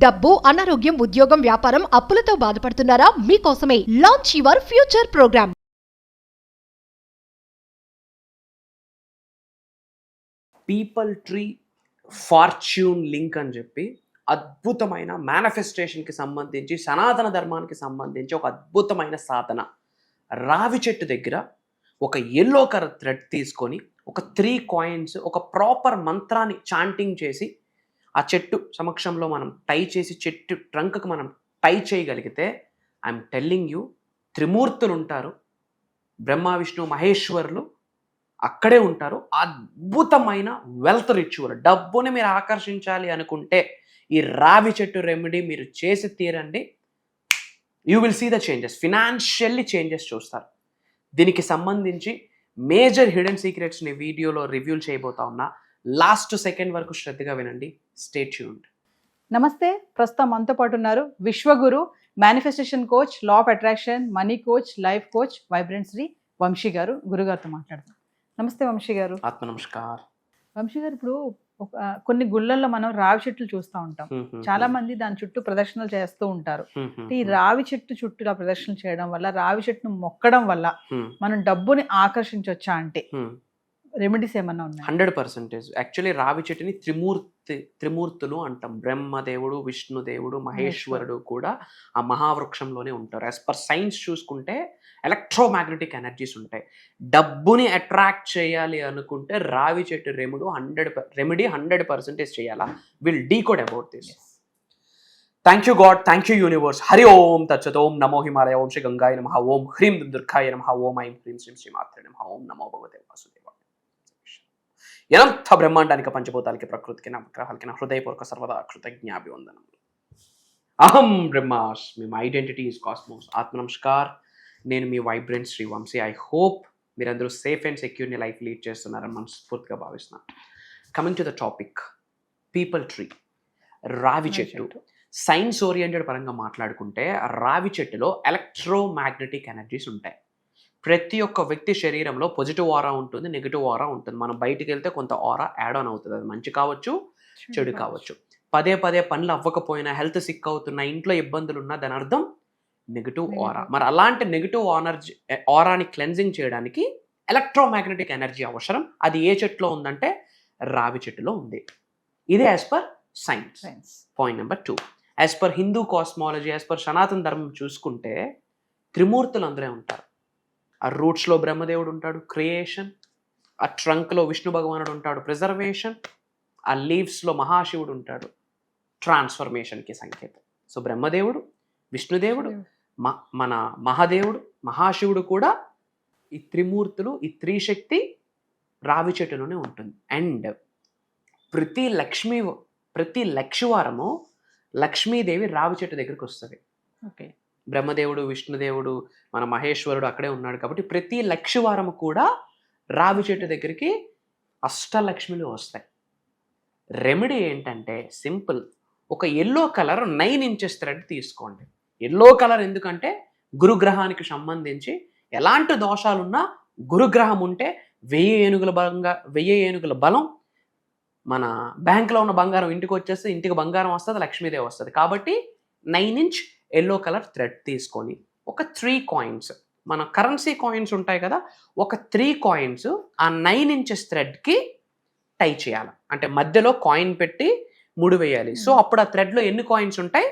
డబ్బు, అనారోగ్యం, ఉద్యోగం, వ్యాపారం, అప్పులతో బాధపడుతున్నారా? మీకోసమే launch your future programme. People tree fortune link అని చెప్పి అద్భుతమైన మేనిఫెస్టేషన్కి సంబంధించి సనాతన ధర్మానికి సంబంధించి ఒక అద్భుతమైన సాధన. రావి చెట్టు దగ్గర ఒక ఎల్లో కలర్ థ్రెడ్ తీసుకొని ఒక 3 కాయిన్స్ ఒక ప్రాపర్ మంత్రాన్ని చాంటింగ్ చేసి ఆ చెట్టు సమక్షంలో మనం టై చేసి చెట్టు ట్రంక్కి మనం టై చేయగలిగితే ఐఎమ్ టెల్లింగ్ యూ, త్రిమూర్తులు ఉంటారు, బ్రహ్మ విష్ణు మహేశ్వరులు అక్కడే ఉంటారు. అద్భుతమైన వెల్త్ రిచువల్. డబ్బుని మీరు ఆకర్షించాలి అనుకుంటే ఈ రావి చెట్టు రెమెడీ మీరు చేసి తీరండి. You will see the changes. Financially changes చూస్తారు. దీనికి సంబంధించి మేజర్ హిడెన్ సీక్రెట్స్ని వీడియోలో రివ్యూలు చేయబోతా ఉన్నా. లాస్ట్ సెకండ్ వరకు శ్రద్ధగా వినండి. Stay tuned. నమస్తే, ప్రస్తుతం మనతో పాటు ఉన్నారు Vishwaguru, manifestation coach, law of attraction, money coach, life coach, vibrant Shri Vamshi garu. గురుగారితో మాట్లాడతాం. నమస్తే వంశీ గారు. ఆత్మ నమస్కార్. వంశీ గారు, ఇప్పుడు కొన్ని గుళ్ళల్లో మనం రావి చెట్లు చూస్తూ ఉంటాం. చాలా మంది దాని చుట్టూ ప్రదర్శనలు చేస్తూ ఉంటారు. ఈ రావి చెట్టు చుట్టూ ఇలా ప్రదర్శనలు చేయడం వల్ల, రావి చెట్టును మొక్కడం వల్ల మనం డబ్బుని ఆకర్షించవచ్చా? అంటే రెమెడీస్ ఏమన్నా ఉన్నాయి? 100%. యాక్చువల్లీ రావి చెట్టుని త్రిమూర్తులు అంటాం. బ్రహ్మదేవుడు, విష్ణుదేవుడు, మహేశ్వరుడు కూడా ఆ మహావృక్షంలోనే ఉంటారు. యాజ్ పర్ సైన్స్ చూసుకుంటే ఎలక్ట్రోమాగ్నెటిక్ ఎనర్జీస్ ఉంటాయి. డబ్బుని అట్రాక్ట్ చేయాలి అనుకుంటే రావి చెట్టు రెమెడీ 100% చేయాలా. Will decode about this. Thank you God, thank you universe. Hari ఓం తత్సత్. ఓం నమో హిమాలయ. ఓం శ్రీ గంగాయ నమః. ఓం హ్రీం దుర్గాయ నమః. ఓం ఐం హ్రీం శ్రీం శ్రీమాత్రే నమః. ఓం నమో భగవతే వాసుదేవాయ. ఎనంత బ్రహ్మాండానికి, పంచభూతాలకి, ప్రకృతికి, నవగ్రహాలకి నా హృదయపూర్వక సర్వదా కృతజ్ఞాభివందనములు. అహం బ్రహ్మాస్మి. My identity is cosmos. ఆత్మ నమస్కార్. నేను మీ vibrant Shri Vamshi. I hope మీరందరూ సేఫ్ అండ్ సెక్యూర్ని లైఫ్ లీడ్ చేస్తున్నారని మనస్ఫూర్తిగా భావిస్తున్నాను. Coming to the topic, peepal tree, రావి చెట్టు. సైన్స్ ఓరియంటెడ్ పరంగా మాట్లాడుకుంటే రావి చెట్టులో ఎలక్ట్రోమాగ్నెటిక్ ఎనర్జీస్ ఉంటాయి. ప్రతి ఒక్క వ్యక్తి శరీరంలో పాజిటివ్ ఆరా ఉంటుంది, నెగిటివ్ ఆరా ఉంటుంది. మనం బయటికి వెళ్తే కొంత ఆరా యాడ్ ఆన్ అవుతుంది. అది మంచి కావచ్చు, చెడు కావచ్చు. పదే పనులు అవ్వకపోయినా, హెల్త్ సిక్ అవుతున్నా, ఇంట్లో ఇబ్బందులు ఉన్నా, దాని అర్థం నెగిటివ్ ఆరా. మరి అలాంటి నెగిటివ్ ఆరాని క్లెన్జింగ్ చేయడానికి ఎలక్ట్రోమాగ్నెటిక్ ఎనర్జీ అవసరం. అది ఏ చెట్టులో ఉందంటే రావి చెట్టులో ఉంది. ఇదే as per science. Point number 2, as per Hindu cosmology, as per సనాతన ధర్మం చూసుకుంటే త్రిమూర్తులు అందరే ఉంటారు. ఆ రూట్స్లో బ్రహ్మదేవుడు ఉంటాడు, క్రియేషన్. ఆ ట్రంక్లో విష్ణు భగవానుడు ఉంటాడు, ప్రిజర్వేషన్. ఆ లీవ్స్లో మహాశివుడు ఉంటాడు, ట్రాన్స్ఫర్మేషన్కి సంకేతం. సో బ్రహ్మదేవుడు, విష్ణుదేవుడు, మన మహాదేవుడు, మహాశివుడు కూడా ఈ త్రిమూర్తులు, ఈ త్రిశక్తి రావి చెట్టులోనే ఉంటుంది. అండ్ ప్రతి లక్షవారము లక్ష్మీదేవి రావి చెట్టు దగ్గరికి వస్తుంది. ఓకే. బ్రహ్మదేవుడు, విష్ణుదేవుడు, మన మహేశ్వరుడు అక్కడే ఉన్నాడు కాబట్టి ప్రతి లక్షవారము కూడా రావి చెట్టు దగ్గరికి అష్టలక్ష్మిలు వస్తాయి. రెమెడీ ఏంటంటే సింపుల్. ఒక ఎల్లో కలర్ 9 ఇంచెస్ థ్రెడ్ తీసుకోండి. ఎల్లో కలర్ ఎందుకంటే గురుగ్రహానికి సంబంధించి ఎలాంటి దోషాలున్నా, గురుగ్రహం ఉంటే 1000 ఏనుగుల బలం. మన బ్యాంకులో ఉన్న బంగారం ఇంటికి వచ్చేస్తే ఇంటికి బంగారం వస్తుంది, లక్ష్మీదేవి వస్తుంది. కాబట్టి 9 ఇంచ్ ఎల్లో కలర్ థ్రెడ్ తీసుకొని ఒక 3 కాయిన్స్, మన కరెన్సీ కాయిన్స్ ఉంటాయి కదా, ఒక 3 కాయిన్స్ ఆ 9 ఇంచెస్ థ్రెడ్కి టై చేయాలి. అంటే మధ్యలో కాయిన్ పెట్టి ముడి వేయాలి. సో అప్పుడు ఆ థ్రెడ్లో ఎన్ని కాయిన్స్ ఉంటాయి?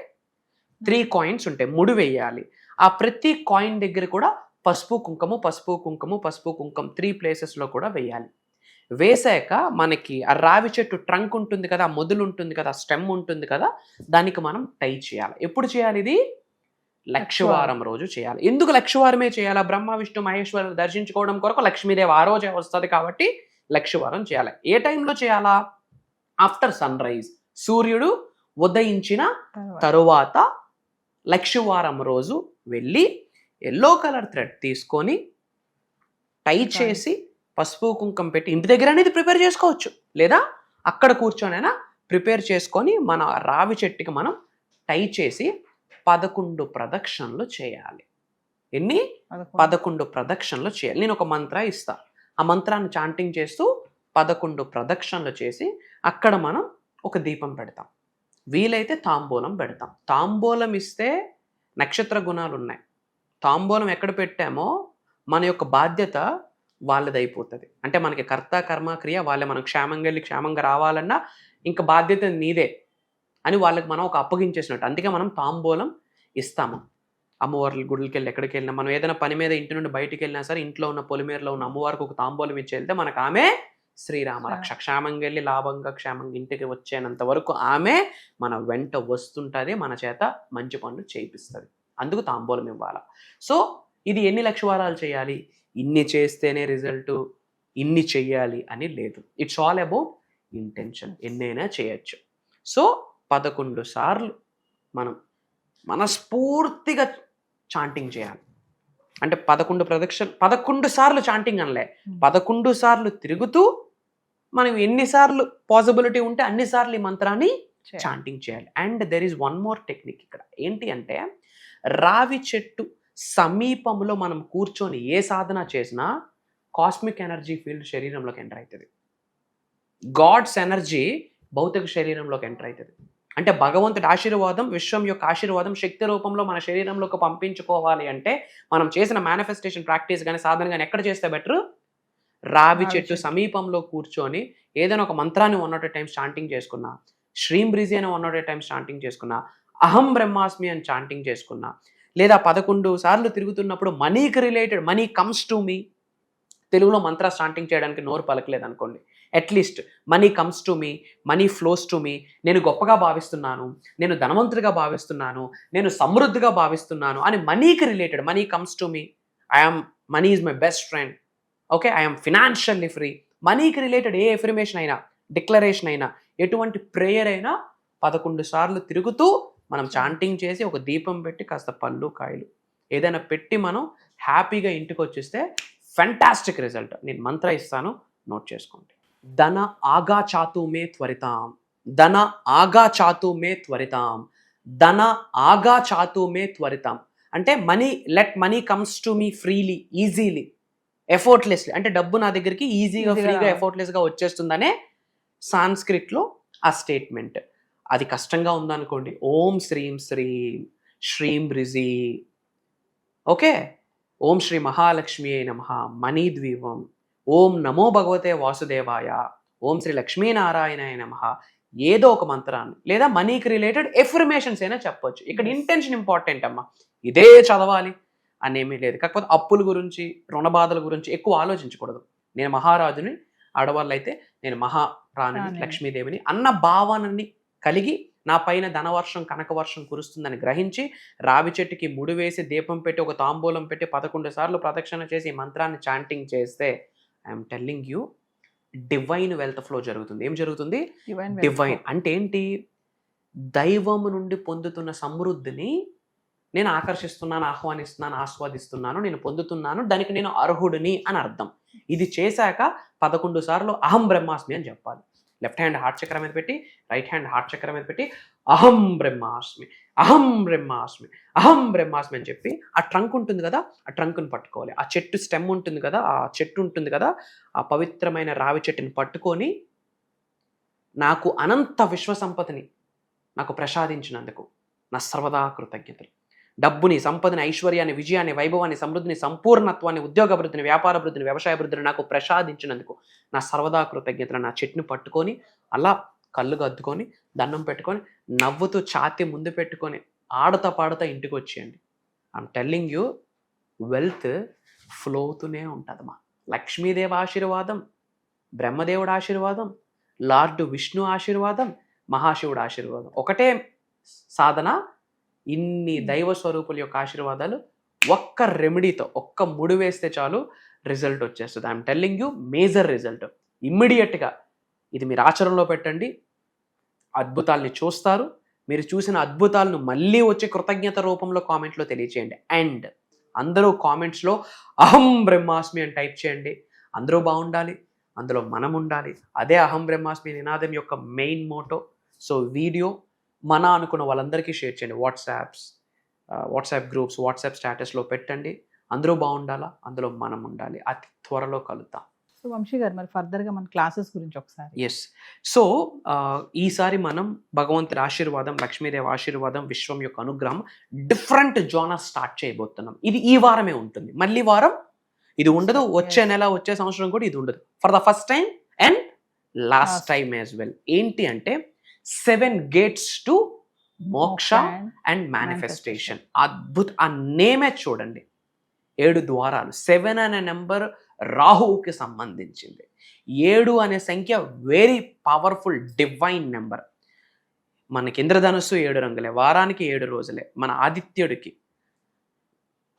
3 కాయిన్స్ ఉంటాయి. ముడి వేయాలి. ఆ ప్రతి కాయిన్ దగ్గర కూడా పసుపు కుంకుమ 3 ప్లేసెస్లో కూడా వేయాలి. వేసాక మనకి ఆ రావి చెట్టు ట్రంక్ ఉంటుంది కదా, మొదలు ఉంటుంది కదా, స్టెమ్ ఉంటుంది కదా, దానికి మనం టై చేయాలి. ఎప్పుడు చేయాలి? ఇది లక్షవారం రోజు చేయాలి. ఎందుకు లక్షవారమే చేయాలా? బ్రహ్మ విష్ణు మహేశ్వరులు దర్శించుకోవడం కొరకు లక్ష్మీదేవి ఆ రోజే వస్తుంది కాబట్టి లక్షవారం చేయాలి. ఏ టైంలో చేయాలా? ఆఫ్టర్ సన్ రైజ్, సూర్యుడు ఉదయించిన తరువాత లక్షవారం రోజు వెళ్ళి ఎల్లో కలర్ థ్రెడ్ తీసుకొని టై చేసి పసుపు కుంకం పెట్టి ఇంటి దగ్గర అనేది ప్రిపేర్ చేసుకోవచ్చు, లేదా అక్కడ కూర్చొనైనా ప్రిపేర్ చేసుకొని మన రావి చెట్టుకి మనం టై చేసి 11 ప్రదక్షిణలు చేయాలి. ఎన్ని? 11 ప్రదక్షిణలు చేయాలి. నేను ఒక మంత్ర ఇస్తా. ఆ మంత్రాన్ని చాంటింగ్ చేస్తూ 11 ప్రదక్షిణలు చేసి అక్కడ మనం ఒక దీపం పెడతాం. వీలైతే తాంబూలం పెడతాం. తాంబూలం ఇస్తే నక్షత్ర గుణాలు ఉన్నాయి. తాంబూలం ఎక్కడ పెట్టామో మన యొక్క బాధ్యత వాళ్ళది అయిపోతుంది. అంటే మనకి కర్త కర్మ క్రియ వాళ్ళే. మనం క్షేమంగా వెళ్ళి క్షేమంగా రావాలన్నా ఇంకా బాధ్యత నీదే అని వాళ్ళకి మనం ఒక అప్పగించేసినట్టు. అందుకే మనం తాంబూలం ఇస్తాము. అమ్మవార్ల గుడికి వెళ్ళి ఎక్కడికి వెళ్ళినా, మనం ఏదైనా పని మీద ఇంటి నుండి బయటికి వెళ్ళినా సరే, ఇంట్లో ఉన్న పొలిమేరలో ఉన్న అమ్మవారికి ఒక తాంబూలం ఇచ్చి వెళ్తే మనకు ఆమె శ్రీరామ రక్ష. క్షేమంగా వెళ్ళి లాభంగా క్షేమంగా ఇంటికి వచ్చేంత వరకు ఆమె మన వెంట వస్తుంటుంది, మన చేత మంచి పనులు చేయిస్తుంది. అందుకు తాంబూలం ఇవ్వాలి. సో ఇది ఎన్ని లక్షవారాలు చేయాలి, ఇన్ని చేస్తేనే రిజల్ట్, ఇన్ని చెయ్యాలి అని లేదు. It's all about intention. ఎన్నైనా చేయొచ్చు. సో 11 సార్లు మనం మనస్ఫూర్తిగా చాంటింగ్ చేయాలి. అంటే 11 సార్లు చాంటింగ్ అనలే, 11 సార్లు తిరుగుతూ మనం ఎన్నిసార్లు పాసిబిలిటీ ఉంటే అన్నిసార్లు ఈ మంత్రాన్ని చాంటింగ్ చేయాలి. And there is one more technique ఇక్కడ. ఏంటి అంటే, రావి చెట్టు సమీపంలో మనం కూర్చొని ఏ సాధన చేసినా కాస్మిక్ ఎనర్జీ ఫీల్డ్ శరీరంలోకి ఎంటర్ అవుతుంది. గాడ్స్ ఎనర్జీ భౌతిక శరీరంలోకి ఎంటర్ అవుతుంది. అంటే భగవంతుడి ఆశీర్వాదం, విశ్వం యొక్క ఆశీర్వాదం శక్తి రూపంలో మన శరీరంలోకి పంపించుకోవాలి అంటే మనం చేసిన మేనిఫెస్టేషన్ ప్రాక్టీస్ కానీ సాధన కానీ ఎక్కడ చేస్తే బెటర్? రావి చెట్టు సమీపంలో కూర్చొని ఏదైనా ఒక మంత్రాన్ని 1 టైమ్స్ చాంటింగ్ చేసుకున్నా, శ్రీం బ్రిజి అని 1 టైమ్స్ చాంటింగ్ చేసుకున్నా, అహం బ్రహ్మాస్మి అని చాంటింగ్ చేసుకున్నా, లేదా 11 సార్లు తిరుగుతున్నప్పుడు మనీకి related money comes to me, తెలుగులో మంత్ర చాంటింగ్ చేయడానికి నోరు పలకలేదు అనుకోండి, at least money comes to me, money flows to me, నేను గొప్పగా భావిస్తున్నాను, నేను ధనవంతుడిగా భావిస్తున్నాను, నేను సమృద్ధిగా భావిస్తున్నాను అని మనీకి related, money comes to me, money is my best friend, okay, I'm financially free, మనీకి రిలేటెడ్ ఏ ఎఫర్మేషన్ అయినా, డిక్లరేషన్ అయినా, ఎటువంటి ప్రేయర్ అయినా 11 సార్లు తిరుగుతూ మనం చాంటింగ్ చేసి ఒక దీపం పెట్టి కాస్త పళ్ళు కాయలు ఏదైనా పెట్టి మనం హ్యాపీగా ఇంటికి వచ్చేస్తే ఫెంటాస్టిక్ రిజల్ట్. నేను మంత్ర ఇస్తాను, నోట్ చేసుకోండి. ధన ఆగా చాతు మే త్వరితాం, ధన ఆగా చాతు మే త్వరితాం, ధన ఆగా చాతు మే త్వరితాం. అంటే let money comes to me freely, easily, effortlessly. అంటే డబ్బు నా దగ్గరికి ఈజీగా ఫ్రీగా ఎఫర్ట్లెస్గా వచ్చేస్తుందనే సాంస్క్రిట్లో ఆ స్టేట్మెంట్. అది కష్టంగా ఉందనుకోండి, ఓం శ్రీం శ్రీం శ్రీం బ్రిజి, ఓకే, ఓం శ్రీ మహాలక్ష్మి నమః మణిద్వీపం, ఓం నమో భగవతే వాసుదేవాయ, ఓం శ్రీ లక్ష్మీనారాయణాయ నమః, ఏదో ఒక మంత్రాన్ని లేదా మనీకి రిలేటెడ్ ఎఫర్మేషన్స్ అయినా చెప్పొచ్చు. ఇక్కడ ఇంటెన్షన్ ఇంపార్టెంట్ అమ్మా. ఇదే చదవాలి అనేమీ లేదు. కాకపోతే అప్పుల గురించి, రుణ బాధల గురించి ఎక్కువ ఆలోచించకూడదు. నేను మహారాజుని, ఆడవాళ్ళు అయితే నేను మహారాణిని, లక్ష్మీదేవిని అన్న భావనని కలిగి నా పైన ధనవర్షం కనకవర్షం కురుస్తుందని గ్రహించి రావి చెట్టుకి ముడి వేసి దీపం పెట్టి ఒక తాంబూలం పెట్టి 11 సార్లు ప్రదక్షిణ చేసి ఈ మంత్రాన్ని చాంటింగ్ చేస్తే I'm telling you divine wealth flow జరుగుతుంది. ఏం జరుగుతుంది? డివైన్ అంటే ఏంటి? దైవము నుండి పొందుతున్న సమృద్ధిని నేను ఆకర్షిస్తున్నాను, ఆహ్వానిస్తున్నాను, ఆస్వాదిస్తున్నాను, నేను పొందుతున్నాను, దానికి నేను అర్హుడిని అని అర్థం. ఇది చేశాక 11 సార్లు అహం బ్రహ్మాస్మి అని చెప్పాలి. లెఫ్ట్ హ్యాండ్ హార్ట్ చక్రం మీద పెట్టి, రైట్ హ్యాండ్ హార్ట్ చక్రం మీద పెట్టి అహం బ్రహ్మాస్మి, అహం బ్రహ్మాస్మి, అహం బ్రహ్మాస్మి అని చెప్పి ఆ ట్రంక్ ఉంటుంది కదా, ఆ ట్రంక్ను పట్టుకోవాలి. ఆ చెట్టు స్టెమ్ ఉంటుంది కదా, ఆ చెట్టు ఉంటుంది కదా, ఆ పవిత్రమైన రావి చెట్టుని పట్టుకొని నాకు అనంత విశ్వ సంపదని నాకు ప్రసాదించినందుకు నా సర్వదా కృతజ్ఞతలు. డబ్బుని, సంపదని, ఐశ్వర్యాన్ని, విజయాన్ని, వైభవాన్ని, సమృద్ధిని, సంపూర్ణత్వాన్ని, ఉద్యోగాభివృద్ధిని, వ్యాపారాభివృద్ధిని, వ్యవసాయాభివృద్ధిని నాకు ప్రసాదించినందుకు నా సర్వదా కృతజ్ఞతలు. నా చెట్టును పట్టుకొని అలా కళ్ళు అద్దుకొని దండం పెట్టుకొని నవ్వుతూ ఛాతీ ముందు పెట్టుకొని ఆడతా పాడుతా ఇంటికి వచ్చేయండి. I'm telling you wealth flow అవుతూనే ఉంటుందమ్మా. లక్ష్మీదేవి ఆశీర్వాదం, బ్రహ్మదేవుడు ఆశీర్వాదం, లార్డ్ విష్ణు ఆశీర్వాదం, మహాశివుడు ఆశీర్వాదం. ఒకటే సాధన, ఇన్ని దైవ స్వరూపుల యొక్క ఆశీర్వాదాలు ఒక్క రెమెడీతో, ఒక్క ముడి వేస్తే చాలు రిజల్ట్ వచ్చేస్తుంది. I'm telling you major result. ఇమ్మీడియట్గా ఇది మీరు ఆచరణలో పెట్టండి, అద్భుతాల్ని చూస్తారు. మీరు చూసిన అద్భుతాలను మళ్ళీ వచ్చి కృతజ్ఞత రూపంలో కామెంట్లో తెలియచేయండి. అండ్ అందరూ కామెంట్స్లో అహం బ్రహ్మాస్మి అని టైప్ చేయండి. అందరూ బాగుండాలి, అందులో మనం ఉండాలి. అదే అహం బ్రహ్మాస్మి నినాదం యొక్క మెయిన్ మోటో. సో వీడియో మన అనుకున్న వాళ్ళందరికీ షేర్ చేయండి. వాట్సాప్ గ్రూప్స్, వాట్సాప్ స్టేటస్లో పెట్టండి. అందరూ బాగుండాలా, అందులో మనం ఉండాలి. అతి త్వరలో కలుద్దాం. సో వంశీ గారు మరి ఫర్దర్గా మన క్లాసెస్ గురించి ఒకసారి. ఎస్. సో ఈసారి మనం భగవంతుడి ఆశీర్వాదం, లక్ష్మీదేవి ఆశీర్వాదం, విశ్వం యొక్క అనుగ్రహం డిఫరెంట్ జోనర్ స్టార్ట్ చేయబోతున్నాం. ఇది ఈ వారమే ఉంటుంది, మళ్ళీ వారం ఇది ఉండదు, వచ్చే నెల వచ్చే సంవత్సరం కూడా ఇది ఉండదు. For the first time and last time as well. ఏంటి అంటే 7 gates టు మోక్ష అండ్ మేనిఫెస్టేషన్. అద్భుత, ఆ నేమే చూడండి, 7 ద్వారాలు. 7 అనే నెంబర్ రాహువుకి సంబంధించింది. 7 అనే సంఖ్య వెరీ పవర్ఫుల్ డివైన్ నెంబర్. మనకి ఇంద్రధనుస్సు 7 రంగులే, వారానికి 7 రోజులే. మన ఆదిత్యుడికి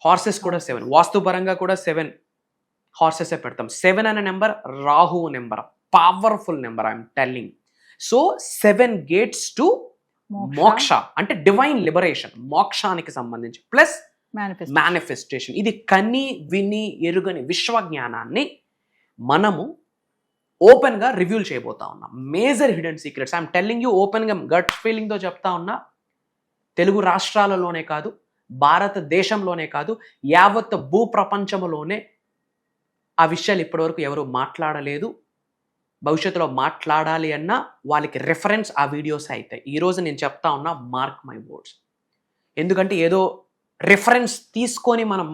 హార్సెస్ కూడా 7, వాస్తుపరంగా కూడా 7 హార్సెసే పెడతాం. 7 అనే నెంబర్ రాహువు number, powerful number, I'm telling. So 7 gates to మోక్ష అంటే డివైన్ లిబరేషన్, మోక్షానికి సంబంధించి, ప్లస్ మేనిఫెస్టేషన్. ఇది కని విని ఎరుగని విశ్వ జ్ఞానాన్ని మనము ఓపెన్ గా రివ్యూల్ చేయబోతా ఉన్నాం. Major hidden secrets I'm telling you open గా, గట్ ఫీలింగ్ తో చెప్తా ఉన్నా. తెలుగు రాష్ట్రాలలోనే కాదు, భారతదేశంలోనే కాదు, యావత్ భూ ప్రపంచంలోనే ఆ విషయాలు ఇప్పటివరకు ఎవరు మాట్లాడలేదు. భవిష్యత్తులో మాట్లాడాలి అన్నా వాళ్ళకి రెఫరెన్స్ ఆ వీడియోస్ అవుతాయి. ఈరోజు నేను చెప్తా ఉన్నా, మార్క్ మై వర్డ్స్. ఎందుకంటే ఏదో రెఫరెన్స్ తీసుకొని మనం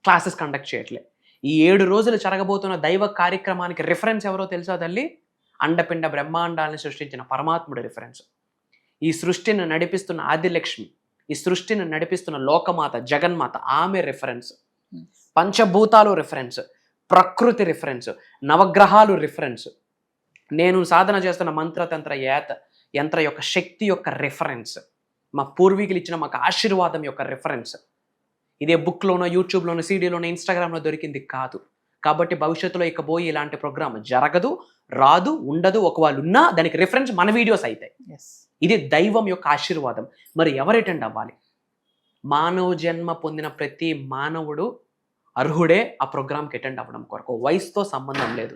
క్లాసెస్ కండక్ట్ చేయట్లే. ఈ 7 రోజులు జరగబోతున్న దైవ కార్యక్రమానికి రెఫరెన్స్ ఎవరో తెలుసా తల్లి? అండపిండ బ్రహ్మాండాలను సృష్టించిన పరమాత్ముడి రెఫరెన్స్. ఈ సృష్టిని నడిపిస్తున్న ఆదిలక్ష్మి, ఈ సృష్టిని నడిపిస్తున్న లోకమాత జగన్మాత, ఆమె రెఫరెన్స్. పంచభూతాలు రిఫరెన్స్, ప్రకృతి రిఫరెన్స్, నవగ్రహాలు రిఫరెన్స్, నేను సాధన చేస్తున్న మంత్రతంత్ర యంత్ర యొక్క శక్తి యొక్క రిఫరెన్స్, మా పూర్వీకులు ఇచ్చిన మాకు ఆశీర్వాదం యొక్క రిఫరెన్స్. ఇదే బుక్లోనో, యూట్యూబ్లోనో, సీడీలోనో, ఇన్స్టాగ్రామ్లో దొరికింది కాదు. కాబట్టి భవిష్యత్తులో ఇకపోయి ఇలాంటి ప్రోగ్రామ్ జరగదు, రాదు, ఉండదు. ఒకవేళ ఉన్నా దానికి రిఫరెన్స్ మన వీడియోస్ అవుతాయి. ఇది దైవం యొక్క ఆశీర్వాదం. మరి ఎవరు అటెండ్ అవ్వాలి? మానవ జన్మ పొందిన ప్రతి మానవుడు అర్హుడే ఆ ప్రోగ్రామ్కి అటెండ్ అవ్వడం కొరకు. వయసుతో సంబంధం లేదు.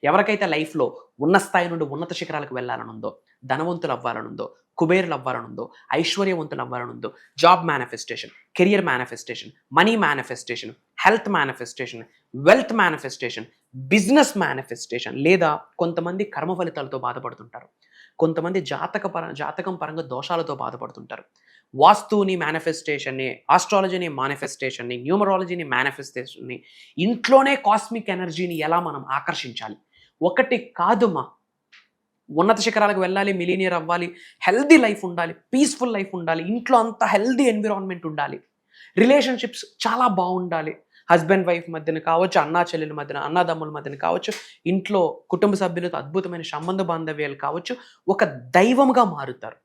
ఎవరికైతే లైఫ్లో ఉన్న స్థాయి నుండి ఉన్నత శిఖరాలకు వెళ్ళాలనుందో, ధనవంతులు అవ్వాలనుందో, కుబేరులు అవ్వాలనుందో, ఐశ్వర్యవంతులు అవ్వాలనుందో, job manifestation, career manifestation, money manifestation, health manifestation, wealth manifestation, business manifestation, లేదా కొంతమంది కర్మ ఫలితాలతో బాధపడుతుంటారు, కొంతమంది జాతకం పరంగా దోషాలతో బాధపడుతుంటారు. వాస్తుని మేనిఫెస్టేషన్ని, ఆస్ట్రాలజీని మేనిఫెస్టేషన్ని, న్యూమరాలజీని మేనిఫెస్టేషన్ని, ఇంట్లోనే కాస్మిక్ ఎనర్జీని ఎలా మనం ఆకర్షించాలి. ఒకటి కాదు మా, ఉన్నత శిఖరాలకు వెళ్ళాలి, మిలీనియర్ అవ్వాలి, హెల్దీ లైఫ్ ఉండాలి, పీస్ఫుల్ లైఫ్ ఉండాలి, ఇంట్లో అంతా హెల్దీ ఎన్విరాన్మెంట్ ఉండాలి, రిలేషన్షిప్స్ చాలా బాగుండాలి, హస్బెండ్ వైఫ్ మధ్యన కావచ్చు, అన్నా చెల్లెల మధ్యన, అన్నదమ్ముల మధ్యన కావచ్చు, ఇంట్లో కుటుంబ సభ్యులతో అద్భుతమైన సంబంధ బాంధవ్యాలు కావచ్చు, ఒక దైవముగా మారుతారు.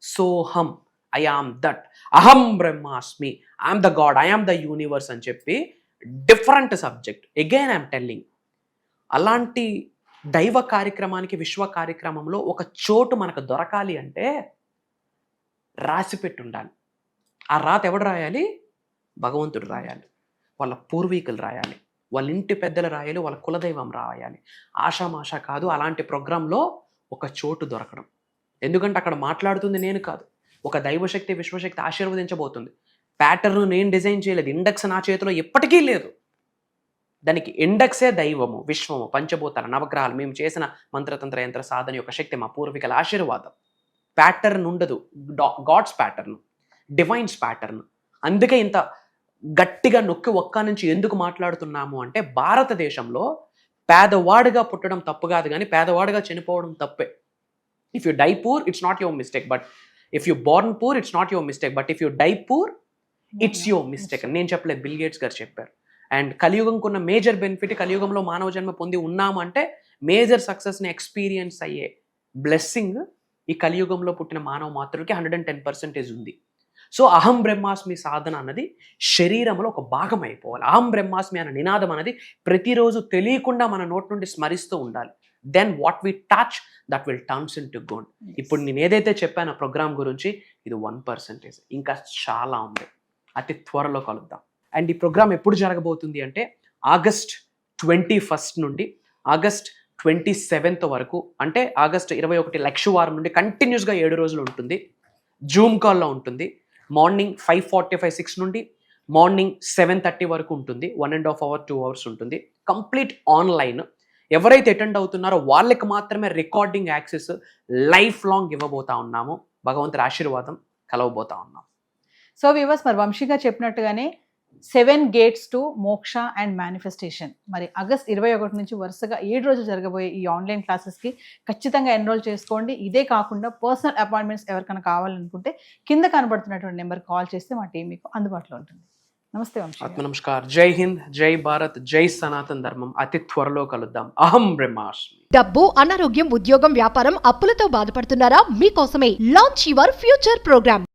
సోహం, ఐ ఆమ్ దట్, అహం బ్రహ్మాస్మి, I'm the God, I'm the universe అని చెప్పి different subject. Again I'm telling, అలాంటి దైవ కార్యక్రమానికి, విశ్వ కార్యక్రమంలో ఒక చోటు మనకు దొరకాలి అంటే రాసి పెట్టి ఉండాలి. ఆ రాత ఎవడు రాయాలి? భగవంతుడు రాయాలి, వాళ్ళ పూర్వీకులు రాయాలి, వాళ్ళ ఇంటి పెద్దలు రాయాలి, వాళ్ళ కులదైవం రాయాలి. ఆషామాష కాదు అలాంటి ప్రోగ్రాంలో ఒక చోటు దొరకడం. ఎందుకంటే అక్కడ మాట్లాడుతుంది నేను కాదు, ఒక దైవశక్తి, విశ్వశక్తి ఆశీర్వదించబోతుంది. ప్యాటర్న్ నేను డిజైన్ చేయలేదు, ఇండెక్స్ నా చేతిలో ఎప్పటికీ లేదు. దానికి ఇండెక్సే దైవము, విశ్వము, పంచభూతాలు, నవగ్రహాలు, మేము చేసిన మంత్రతంత్ర యంత్ర సాధన యొక్క శక్తి, మా పూర్వీకుల ఆశీర్వాదం. ప్యాటర్న్ ఉండదు, గాడ్స్ ప్యాటర్న్, డివైన్స్ ప్యాటర్న్. అందుకే ఇంత గట్టిగా నొక్కి ఒక్క నుంచి ఎందుకు మాట్లాడుతున్నాము అంటే, భారతదేశంలో పేదవాడిగా పుట్టడం తప్పు కాదు, కానీ పేదవాడిగా చనిపోవడం తప్పే. If you die poor, it's not your mistake, but if you born poor, it's not your mistake, but if you die poor, it's your mistake. నేను చెప్పలేదు, బిల్ గేట్స్ గారు చెప్పారు. అండ్ కలియుగంకున్న మేజర్ బెనిఫిట్, కలియుగంలో మానవ జన్మ పొంది ఉన్నాము అంటే మేజర్ సక్సెస్ని ఎక్స్పీరియన్స్ అయ్యే బ్లెస్సింగ్ ఈ కలియుగంలో పుట్టిన మానవ మాతృకి 110% ఉంది. సో అహం బ్రహ్మాస్మి సాధన అన్నది శరీరంలో ఒక భాగం అయిపోవాలి. అహం బ్రహ్మాస్మి అనే నినాదం అనేది ప్రతిరోజు తెలియకుండా మన నోటి నుండి స్మరిస్తూ ఉండాలి. Then what we touch, that will turns into gold. ఇప్పుడు నేను ఏదైతే చెప్పానో ప్రోగ్రామ్ గురించి, ఇది 1%. ఇంకా చాలా ఉంది, అతి త్వరలో కలుద్దాం. అండ్ ఈ ప్రోగ్రామ్ ఎప్పుడు జరగబోతుంది అంటే ఆగస్ట్ 21 నుండి ఆగస్ట్ 27 వరకు, అంటే ఆగస్ట్ 21 లక్షవారం నుండి కంటిన్యూస్గా 7 రోజులు ఉంటుంది. జూమ్ కాల్లో ఉంటుంది. మార్నింగ్ 5:45, 6 నుండి, మార్నింగ్ 7:30 వరకు ఉంటుంది. 1.5 hour 2 hours ఉంటుంది. Complete online. ఎవరైతే అటెండ్ అవుతున్నారో వాళ్ళకి మాత్రమే రికార్డింగ్ యాక్సెస్ లైఫ్ లాంగ్ ఇవ్వబోతా ఉన్నాము. భగవంతుడి ఆశీర్వాదం కలవబోతా ఉన్నాం. సో వ్యూవర్స్, మరి వంశీగా చెప్పినట్టుగానే 7 gates to మోక్ష అండ్ మేనిఫెస్టేషన్, మరి ఆగస్ట్ 21 నుంచి వరుసగా 7 రోజులు జరగబోయే ఈ ఆన్లైన్ క్లాసెస్కి ఖచ్చితంగా ఎన్రోల్ చేసుకోండి. ఇదే కాకుండా పర్సనల్ అపాయింట్మెంట్స్ ఎవరికైనా కావాలనుకుంటే కింద కనబడుతున్నటువంటి నెంబర్ కాల్ చేస్తే మా టీం మీకు అందుబాటులో ఉంటుంది. నమస్తే వంశీ. ఆత్మ నమస్కార్. జై హింద్, జై భారత్, జై సనాతన ధర్మం. అతి త్వరలో కలుద్దాం. అహం బ్రహ్మాస్మి. డబ్బు, అనారోగ్యం, ఉద్యోగం, వ్యాపారం, అప్పులతో బాధపడుతున్నారా? మీకోసమే లాంచ్ యువర్ ఫ్యూచర్ ప్రోగ్రామ్.